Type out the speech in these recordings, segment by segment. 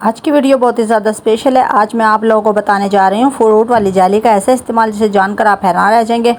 आज की वीडियो बहुत ही ज़्यादा स्पेशल है। आज मैं आप लोगों को बताने जा रही हूँ फ्रूट वाली जाली का ऐसा इस्तेमाल जिसे जानकर आप हैरान रह जाएंगे।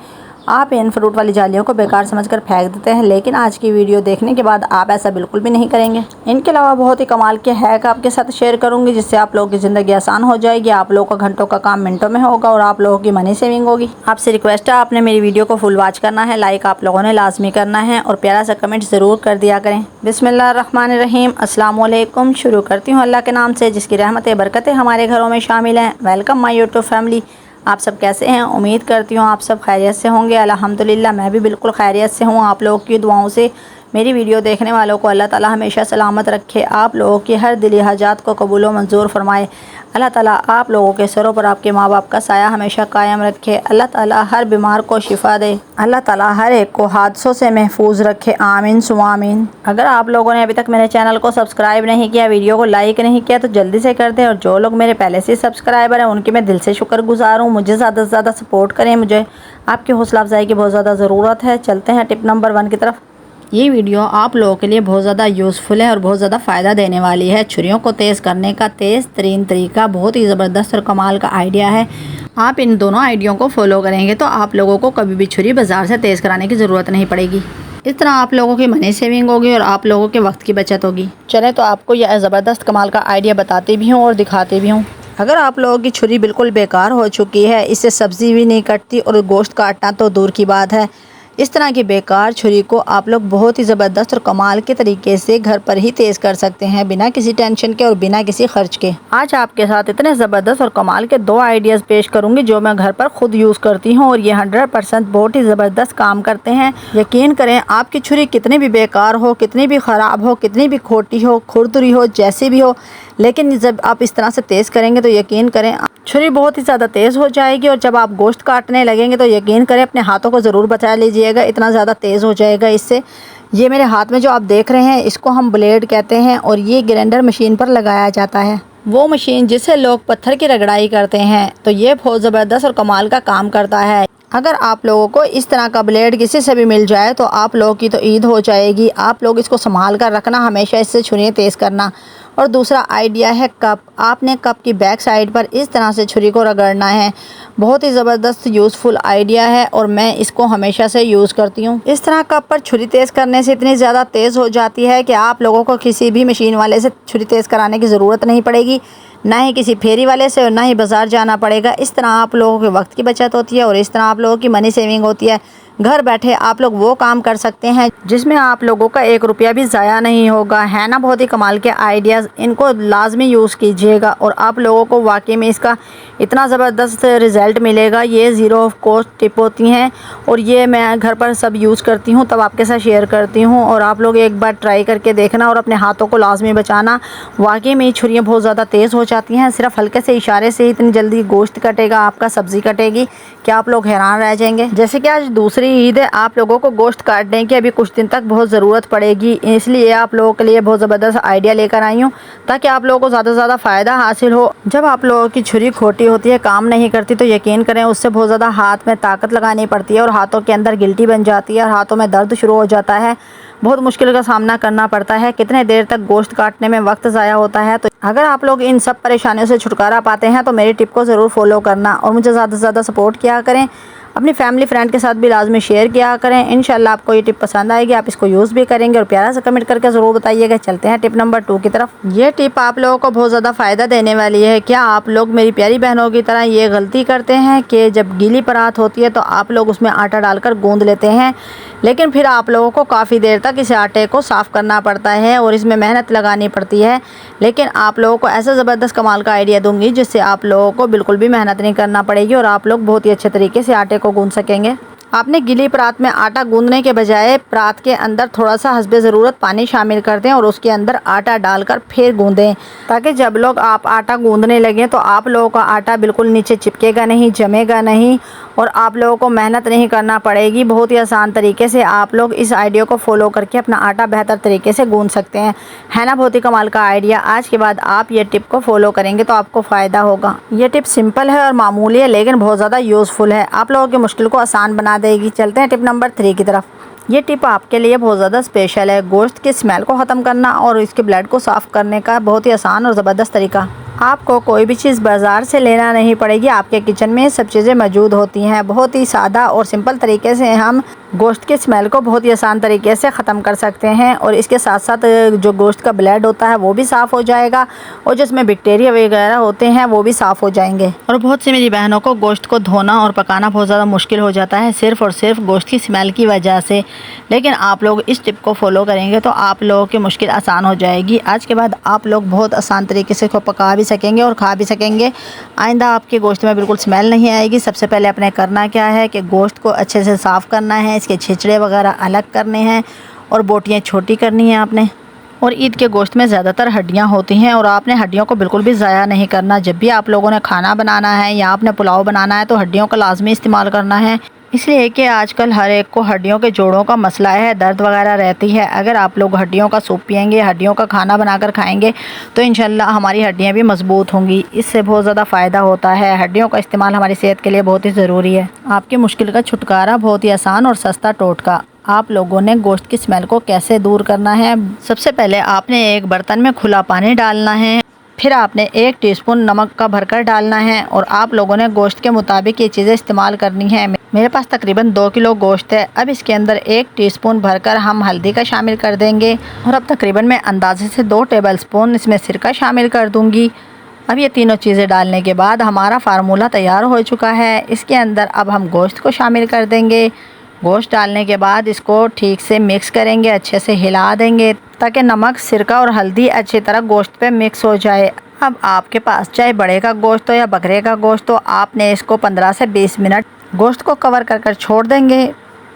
आप इन फ्रूट वाली जालियों को बेकार समझकर फेंक देते हैं, लेकिन आज की वीडियो देखने के बाद आप ऐसा बिल्कुल भी नहीं करेंगे। इनके अलावा बहुत ही कमाल के हैक आपके साथ शेयर करूंगी, जिससे आप लोगों की ज़िंदगी आसान हो जाएगी। आप लोगों का घंटों का काम मिनटों में होगा और आप लोगों की मनी सेविंग होगी। आपसे रिक्वेस्ट है, आपने मेरी वीडियो को फुल वॉच करना है, लाइक आप लोगों ने लाजमी करना है और प्यारा सा कमेंट ज़रूर कर दिया करें। बिस्मिल्लाहिर्रहमानिर्रहीम, अस्सलाम वालेकुम। शुरू करती हूँ अल्लाह के नाम से जिसकी रहमतें बरकतें हमारे घरों में शामिल हैं। Welcome my YouTube family. आप सब कैसे हैं? उम्मीद करती हूँ आप सब खैरियत से होंगे। अल्हम्दुलिल्लाह मैं भी बिल्कुल खैरियत से हूँ। आप लोगों की दुआओं से मेरी वीडियो देखने वालों को अल्लाह ताला हमेशा सलामत रखे, आप लोगों की हर दिली हाजात को कबूल व मंजूर फरमाए। अल्लाह ताला आप लोगों के सरों पर आपके माँ बाप का साया हमेशा कायम रखे। अल्लाह ताला हर बीमार को शिफा दे। अल्लाह ताला हर एक को हादसों से महफूज रखे। आमीन सुम्मा आमीन। अगर आप लोगों ने अभी तक मेरे चैनल को सब्सक्राइब नहीं किया, वीडियो को लाइक नहीं किया, तो जल्दी से कर दें। और जो लोग मेरे पहले से सब्सक्राइबर हैं उनकी मैं दिल से शुक्रगुजार हूँ। मुझे ज़्यादा से ज़्यादा सपोर्ट करें, मुझे आपकी हौसला अफजाई की बहुत ज़्यादा ज़रूरत है। चलते हैं टिप नंबर 1 की तरफ। ये वीडियो आप लोगों के लिए बहुत ज़्यादा यूज़फुल है और बहुत ज़्यादा फ़ायदा देने वाली है। छुरियों को तेज़ करने का तेज़ तरीन तरीका बहुत ही ज़बरदस्त और कमाल का आइडिया है। आप इन दोनों आइडियों को फॉलो करेंगे तो आप लोगों को कभी भी छुरी बाज़ार से तेज़ कराने की ज़रूरत नहीं पड़ेगी। इस तरह आप लोगों की मनी सेविंग होगी और आप लोगों के वक्त की बचत होगी। चले तो आपको यह ज़बरदस्त कमाल का आइडिया बताती भी हूँ और दिखाती भी हूँ। अगर आप लोगों की छुरी बिल्कुल बेकार हो चुकी है, इससे सब्ज़ी भी नहीं कटती और गोश्त काटना तो दूर की बात है, इस तरह की बेकार छुरी को आप लोग बहुत ही ज़बरदस्त और कमाल के तरीके से घर पर ही तेज़ कर सकते हैं, बिना किसी टेंशन के और बिना किसी खर्च के। आज आपके साथ इतने ज़बरदस्त और कमाल के 2 आइडियाज़ पेश करूंगी जो मैं घर पर खुद यूज़ करती हूं और ये 100% बहुत ही ज़बरदस्त काम करते हैं। यकीन करें, आपकी छुरी कितनी भी बेकार हो, कितनी भी ख़राब हो, कितनी भी खोटी हो, खुरदुरी हो, जैसी भी हो, लेकिन जब आप इस तरह से तेज़ करेंगे तो यकीन करें छुरी बहुत ही ज़्यादा तेज़ हो जाएगी। और जब आप गोश्त काटने लगेंगे तो यकीन करें अपने हाथों को ज़रूर बचा लीजिएगा, इतना ज़्यादा तेज़ हो जाएगा इससे। ये मेरे हाथ में जो आप देख रहे हैं इसको हम ब्लेड कहते हैं और ये ग्राइंडर मशीन पर लगाया जाता है, वो मशीन जिससे लोग पत्थर की रगड़ाई करते हैं। तो ये बहुत ज़बरदस्त और कमाल का काम करता है। अगर आप लोगों को इस तरह का ब्लेड किसी से भी मिल जाए तो आप लोगों की तो ईद हो जाएगी। आप लोग इसको संभाल कर रखना, हमेशा इससे छुरियाँ तेज़ करना। और दूसरा आइडिया है कप। आपने कप की बैक साइड पर इस तरह से छुरी को रगड़ना है। बहुत ही ज़बरदस्त यूज़फुल आइडिया है और मैं इसको हमेशा से यूज़ करती हूँ। इस तरह कप पर छुरी तेज़ करने से इतनी ज़्यादा तेज़ हो जाती है कि आप लोगों को किसी भी मशीन वाले से छुरी तेज़ कराने की ज़रूरत नहीं पड़ेगी, ना ही किसी फेरी वाले से और ना ही बाज़ार जाना पड़ेगा। इस तरह आप लोगों के वक्त की बचत होती है और इस तरह आप लोगों की मनी सेविंग होती है। घर बैठे आप लोग वो काम कर सकते हैं जिसमें आप लोगों का 1 रुपया भी ज़ाया नहीं होगा। है ना बहुत ही कमाल के आइडियाज़? इनको लाजमी यूज़ कीजिएगा और आप लोगों को वाकई में इसका इतना ज़बरदस्त रिज़ल्ट मिलेगा। ये ज़ीरो ऑफ कॉस्ट टिप होती हैं और ये मैं घर पर सब यूज़ करती हूँ, तब आपके साथ शेयर करती हूँ। और आप लोग एक बार ट्राई करके देखना और अपने हाथों को लाजमी बचाना। वाकई में ये छुरियाँ बहुत ज़्यादा तेज़ हो जाती हैं। सिर्फ हल्के से इशारे से ही इतनी जल्दी गोश्त कटेगा, आपका सब्ज़ी कटेगी कि आप लोग हैरान रह जाएंगे। जैसे कि आज दूसरी ईद है, आप लोगों को गोश्त काटने की अभी कुछ दिन तक बहुत ज़रूरत पड़ेगी, इसलिए आप लोगों के लिए बहुत ज़बरदस्त आइडिया लेकर आई हूँ ताकि आप लोगों को ज़्यादा से ज़्यादा फ़ायदा हासिल हो। जब आप लोगों की छुरी खोटी होती है, काम नहीं करती, तो यकीन करें उससे बहुत ज़्यादा हाथ में ताकत लगानी पड़ती है और हाथों के अंदर गिल्टी बन जाती है और हाथों में दर्द शुरू हो जाता है। बहुत मुश्किल का सामना करना पड़ता है, कितने देर तक गोश्त काटने में वक्त ज़ाया होता है। तो अगर आप लोग इन सब परेशानियों से छुटकारा पाते हैं तो मेरी टिप को ज़रूर फॉलो करना और मुझे ज़्यादा से ज़्यादा सपोर्ट किया करें। अपनी फैमिली फ्रेंड के साथ भी लाजमी शेयर किया करें। इंशाल्लाह आपको ये टिप पसंद आएगी, आप इसको यूज़ भी करेंगे और प्यारा सा कमेंट करके ज़रूर बताइएगा। चलते हैं टिप नंबर 2 की तरफ। ये टिप आप लोगों को बहुत ज़्यादा फ़ायदा देने वाली है। क्या आप लोग मेरी प्यारी बहनों की तरह ये गलती करते हैं कि जब गीली परात होती है तो आप लोग उसमें आटा डालकर गूंद लेते हैं, लेकिन फिर आप लोगों को काफ़ी देर तक इस आटे को साफ़ करना पड़ता है और इसमें मेहनत लगानी पड़ती है। लेकिन आप लोगों को ऐसा ज़बरदस्त कमाल का आइडिया दूंगी जिससे आप लोगों को बिल्कुल भी मेहनत नहीं करना पड़ेगी और आप लोग बहुत ही अच्छे तरीके से आटे को गूंद सकेंगे। आपने गीली परात में आटा गूंदने के बजाय परात के अंदर थोड़ा सा हस्बे ज़रूरत पानी शामिल कर दें और उसके अंदर आटा डालकर फिर गूंदें, ताकि जब लोग आप आटा गूंदने लगें तो आप लोगों का आटा बिल्कुल नीचे चिपकेगा नहीं, जमेगा नहीं और आप लोगों को मेहनत नहीं करना पड़ेगी। बहुत ही आसान तरीके से आप लोग इस आइडिया को फॉलो करके अपना आटा बेहतर तरीके से गूंद सकते हैं। है ना बहुत ही कमाल का आइडिया? आज के बाद आप ये टिप को फॉलो करेंगे तो आपको फ़ायदा होगा। ये टिप सिंपल है और मामूली है लेकिन बहुत ज़्यादा यूज़फुल है, आप लोगों की मुश्किल को आसान बना देगी। चलते हैं टिप नंबर 3 की तरफ। ये टिप आपके लिए बहुत ज़्यादा स्पेशल है। गोश्त की स्मेल को ख़त्म करना और इसके ब्लड को साफ़ करने का बहुत ही आसान और ज़बरदस्त तरीका। आपको कोई भी चीज़ बाज़ार से लेना नहीं पड़ेगी, आपके किचन में सब चीज़ें मौजूद होती हैं। बहुत ही सादा और सिंपल तरीके से हम गोश्त की स्मेल को बहुत ही आसान तरीके से ख़त्म कर सकते हैं और इसके साथ साथ जो गोश्त का ब्लड होता है वो भी साफ़ हो जाएगा और जिसमें बैक्टीरिया वगैरह होते हैं वो भी साफ़ हो जाएंगे। और बहुत सी मेरी बहनों को गोश्त को धोना और पकाना बहुत ज़्यादा मुश्किल हो जाता है सिर्फ़ और सिर्फ गोश्त की स्मेल की वजह से, लेकिन आप लोग इस टिप को फॉलो करेंगे तो आप लोगों की मुश्किल आसान हो जाएगी। आज के बाद आप लोग बहुत आसान तरीके से इसको पका भी सकेंगे और खा भी सकेंगे। आइंदा आपके गोश्त में बिल्कुल स्मेल नहीं आएगी। सबसे पहले आपने करना क्या है कि गोश्त को अच्छे से साफ़ करना है, इसके छिचड़े वगैरह अलग करने हैं और बोटियाँ छोटी करनी है आपने। और ईद के गोश्त में ज़्यादातर हड्डियाँ होती हैं और आपने हड्डियों को बिल्कुल भी ज़ाया नहीं करना। जब भी आप लोगों ने खाना बनाना है या आपने पुलाव बनाना है तो हड्डियों का लाजमी इस्तेमाल करना है, इसलिए कि आजकल हर एक को हड्डियों के जोड़ों का मसला है, दर्द वगैरह रहती है। अगर आप लोग हड्डियों का सूप पिएंगे, हड्डियों का खाना बनाकर खाएंगे तो इंशाल्लाह हमारी हड्डियां भी मजबूत होंगी। इससे बहुत ज़्यादा फ़ायदा होता है। हड्डियों का इस्तेमाल हमारी सेहत के लिए बहुत ही ज़रूरी है। आपकी मुश्किल का छुटकारा बहुत ही आसान और सस्ता टोटका। आप लोगों ने गोश्त की स्मेल को कैसे दूर करना है? सबसे पहले आपने एक बर्तन में खुला पानी डालना है, फिर आपने 1 टीस्पून नमक का भरकर डालना है और आप लोगों ने गोश्त के मुताबिक ये चीज़ें इस्तेमाल करनी है। मेरे पास तकरीबन 2 किलो गोश्त है। अब इसके अंदर 1 टीस्पून भरकर हम हल्दी का शामिल कर देंगे और अब तकरीबन मैं अंदाजे से 2 टेबलस्पून इसमें सिरका शामिल कर दूंगी। अब ये तीनों चीज़ें डालने के बाद हमारा फार्मूला तैयार हो चुका है। इसके अंदर अब हम गोश्त को शामिल कर देंगे। गोश्त डालने के बाद इसको ठीक से मिक्स करेंगे, अच्छे से हिला देंगे ताकि नमक, सिरका और हल्दी अच्छी तरह गोश्त पे मिक्स हो जाए। अब आपके पास चाहे बड़े का गोश्त हो या बकरे का गोश्त हो, आपने इसको 15 से 20 मिनट गोश्त को कवर कर छोड़ देंगे।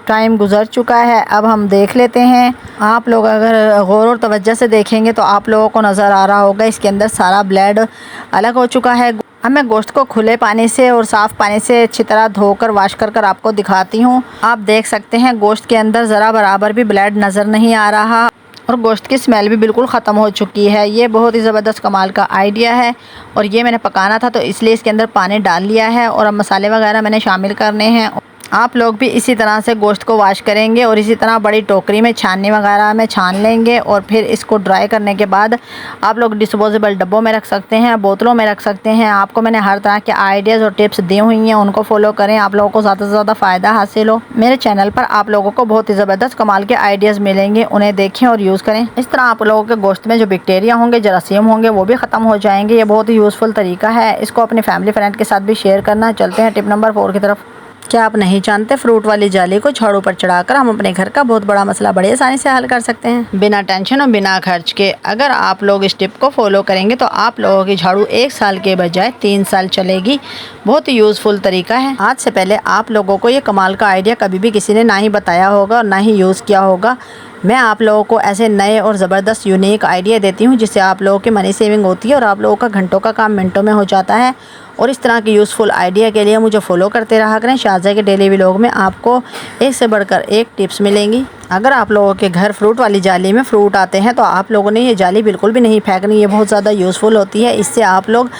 टाइम गुजर चुका है, अब हम देख लेते हैं। आप लोग अगर गौर और तवज्जो से देखेंगे तो आप लोगों को नज़र आ रहा होगा इसके अंदर सारा ब्लड अलग हो चुका है। अब मैं गोश्त को खुले पानी से और साफ़ पानी से अच्छी तरह धोकर वाश कर आपको दिखाती हूँ। आप देख सकते हैं गोश्त के अंदर ज़रा बराबर भी ब्लड नज़र नहीं आ रहा और गोश्त की स्मेल भी बिल्कुल ख़त्म हो चुकी है। ये बहुत ही ज़बरदस्त कमाल का आइडिया है और ये मैंने पकाना था तो इसलिए इसके अंदर पानी डाल लिया है और अब मसाले वगैरह मैंने शामिल करने हैं। आप लोग भी इसी तरह से गोश्त को वाश करेंगे और इसी तरह बड़ी टोकरी में छाननी वगैरह में छान लेंगे और फिर इसको ड्राई करने के बाद आप लोग डिस्पोजेबल डब्बों में रख सकते हैं, बोतलों में रख सकते हैं। आपको मैंने हर तरह के आइडियाज़ और टिप्स दी हुई हैं, उनको फॉलो करें, आप लोगों को ज़्यादा से ज़्यादा फ़ायदा हासिल हो। मेरे चैनल पर आप लोगों को बहुत ही ज़बरदस्त कमाल के आइडियाज़ मिलेंगे, उन्हें देखें और यूज़ करें। इस तरह आप लोगों के गोश्त में जो बैक्टीरिया होंगे, जरासीम होंगे, वो भी ख़त्म हो जाएंगे। ये बहुत ही यूज़फुल तरीका है, इसको अपनी फैमिली फ्रेंड के साथ भी शेयर करना। चलते हैं टिप नंबर 4 की तरफ। क्या आप नहीं जानते फ्रूट वाली जाली को झाड़ू पर चढ़ाकर हम अपने घर का बहुत बड़ा मसला बड़ी आसानी से हल कर सकते हैं, बिना टेंशन और बिना खर्च के। अगर आप लोग इस टिप को फॉलो करेंगे तो आप लोगों की झाड़ू 1 साल के बजाय 3 साल चलेगी। बहुत ही यूज़फुल तरीका है। आज से पहले आप लोगों को ये कमाल का आइडिया कभी भी किसी ने ना ही बताया होगा और ना ही यूज़ किया होगा। मैं आप लोगों को ऐसे नए और ज़बरदस्त यूनिक आइडिया देती हूँ जिससे आप लोगों की मनी सेविंग होती है और आप लोगों का घंटों का काम मिनटों में हो जाता है। और इस तरह के यूज़फुल आइडिया के लिए मुझे फॉलो करते रहा करें। शारजा के डेली व्लॉग में आपको एक से बढ़कर एक टिप्स मिलेंगी। अगर आप लोगों के घर फ्रूट वाली जाली में फ़्रूट आते हैं तो आप लोगों ने ये जाली बिल्कुल भी नहीं फेंकनी। ये बहुत ज़्यादा यूज़फुल होती है, इससे आप लोग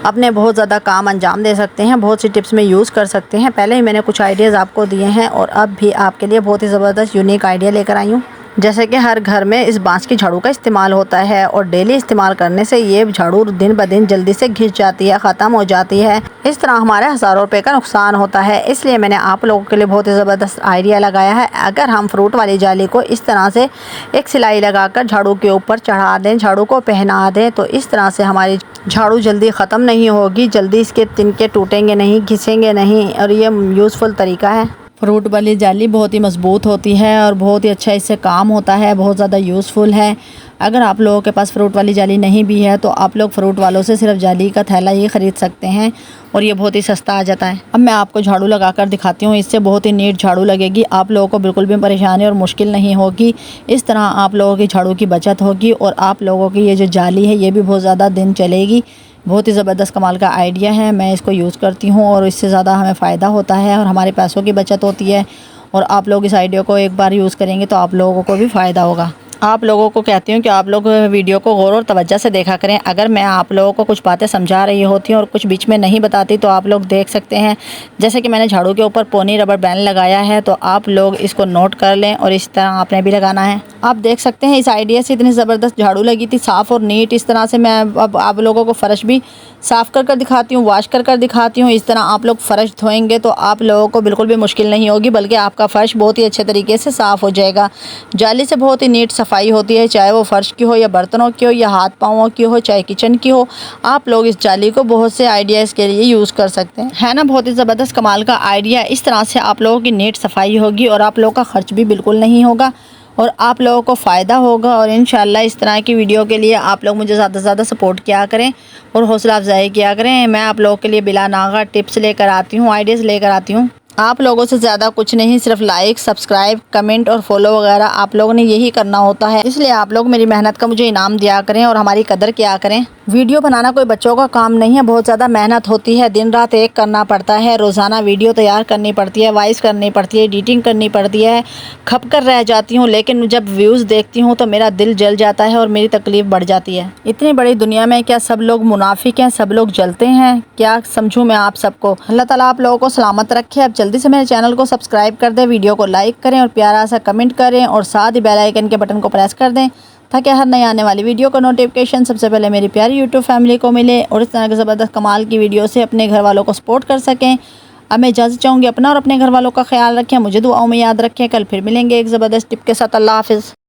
अपने बहुत ज़्यादा काम अंजाम दे सकते हैं, बहुत सी टिप्स में यूज़ कर सकते हैं। पहले ही मैंने कुछ आइडियाज़ आपको दिए हैं और अब भी आपके लिए बहुत ही ज़बरदस्त यूनिक आइडिया लेकर आई हूँ। जैसे कि हर घर में इस बांस की झाड़ू का इस्तेमाल होता है और डेली इस्तेमाल करने से ये झाड़ू दिन ब दिन जल्दी से घिस जाती है, ख़त्म हो जाती है। इस तरह हमारे हज़ारों रुपए का नुकसान होता है। इसलिए मैंने आप लोगों के लिए बहुत ही ज़बरदस्त आइडिया लगाया है। अगर हम फ्रूट वाली जाली को इस तरह से एक सिलाई लगाकर झाड़ू के ऊपर चढ़ा दें, झाड़ू को पहना दें, तो इस तरह से हमारी झाड़ू जल्दी ख़त्म नहीं होगी, जल्दी इसके तिनके टूटेंगे नहीं, घिसेंगे नहीं और ये यूज़फुल तरीका है। फ्रूट वाली जाली बहुत ही मज़बूत होती है और बहुत ही अच्छा इससे काम होता है, बहुत ज़्यादा यूज़फुल है। अगर आप लोगों के पास फ्रूट वाली जाली नहीं भी है तो आप लोग फ्रूट वालों से सिर्फ जाली का थैला ही ख़रीद सकते हैं और ये बहुत ही सस्ता आ जाता है। अब मैं आपको झाड़ू लगा कर दिखाती हूँ, इससे बहुत ही नीट झाड़ू लगेगी। आप लोगों को बिल्कुल भी परेशानी और मुश्किल नहीं होगी। इस तरह आप लोगों की झाड़ू की बचत होगी और आप लोगों की ये जो जाली है ये भी बहुत ज़्यादा दिन चलेगी। बहुत ही ज़बरदस्त कमाल का आइडिया है, मैं इसको यूज़ करती हूँ और इससे ज़्यादा हमें फ़ायदा होता है और हमारे पैसों की बचत होती है। और आप लोग इस आइडिया को एक बार यूज़ करेंगे तो आप लोगों को भी फ़ायदा होगा। आप लोगों को कहती हूँ कि आप लोग वीडियो को गौर और तवज्जो से देखा करें। अगर मैं आप लोगों को कुछ बातें समझा रही होती हूँ और कुछ बीच में नहीं बताती तो आप लोग देख सकते हैं, जैसे कि मैंने झाड़ू के ऊपर पोनी रबर बैंड लगाया है, तो आप लोग इसको नोट कर लें और इस तरह आपने भी लगाना है। आप देख सकते हैं इस आइडिया से इतनी ज़बरदस्त झाड़ू लगी थी, साफ़ और नीट। इस तरह से मैं अब आप लोगों को फ़र्श भी साफ़ कर दिखाती हूँ, वॉश कर दिखाती हूँ। इस तरह आप लोग फ़र्श धोएंगे तो आप लोगों को बिल्कुल भी मुश्किल नहीं होगी, बल्कि आपका फ़र्श बहुत ही अच्छे तरीके से साफ़ हो जाएगा। जाली से बहुत ही नीट सफाई होती है, चाहे वो फ़र्श की हो या बर्तनों की हो या हाथ पाँवों की हो, चाहे किचन की हो। आप लोग इस जाली को बहुत से आइडियाज़ के लिए यूज़ कर सकते हैं, है ना। बहुत ही ज़बरदस्त कमाल का आइडिया। इस तरह से आप लोगों की नीट सफाई होगी और आप लोगों का ख़र्च भी बिल्कुल नहीं होगा और आप लोगों को फ़ायदा होगा। और इंशाल्लाह इस तरह की वीडियो के लिए आप लोग मुझे ज़्यादा से ज़्यादा सपोर्ट किया करें और हौसला अफजाई किया करें। मैं आप लोगों के लिए बिला नागा टिप्स लेकर आती हूँ, आइडियाज़ लेकर आती हूँ। आप लोगों से ज़्यादा कुछ नहीं, सिर्फ लाइक, सब्सक्राइब, कमेंट और फॉलो वगैरह आप लोगों ने यही करना होता है। इसलिए आप लोग मेरी मेहनत का मुझे इनाम दिया करें और हमारी कदर किया करें। वीडियो बनाना कोई बच्चों का काम नहीं है, बहुत ज़्यादा मेहनत होती है, दिन रात एक करना पड़ता है। रोज़ाना वीडियो तैयार करनी पड़ती है, वॉइस करनी पड़ती है, एडिटिंग करनी पड़ती है। खप कर रह जाती हूँ, लेकिन जब व्यूज़ देखती हूँ तो मेरा दिल जल जाता है और मेरी तकलीफ़ बढ़ जाती है। इतनी बड़ी दुनिया में क्या सब लोग मुनाफिक हैं, सब लोग जलते हैं? क्या समझूँ मैं आप सबको। अल्लाह ताला आप लोगों को सलामत रखे। अब जल्दी से मेरे चैनल को सब्सक्राइब कर दें, वीडियो को लाइक करें और प्यारा सा कमेंट करें और साथ ही बेल आइकन के बटन को प्रेस कर दें ताकि हर नई आने वाली वीडियो का नोटिफिकेशन सबसे पहले मेरी प्यारी यूट्यूब फैमिली को मिले और इस तरह के ज़बरदस्त कमाल की वीडियो से अपने घर वालों को सपोर्ट कर सकें। अब मैं इजाज़त चाहूँगी, अपना और अपने घर वालों का ख्याल रखें, मुझे दुआओं में याद रखें। कल फिर मिलेंगे एक ज़बरदस्त टिप के साथ। अल्लाह हाफ़िज़।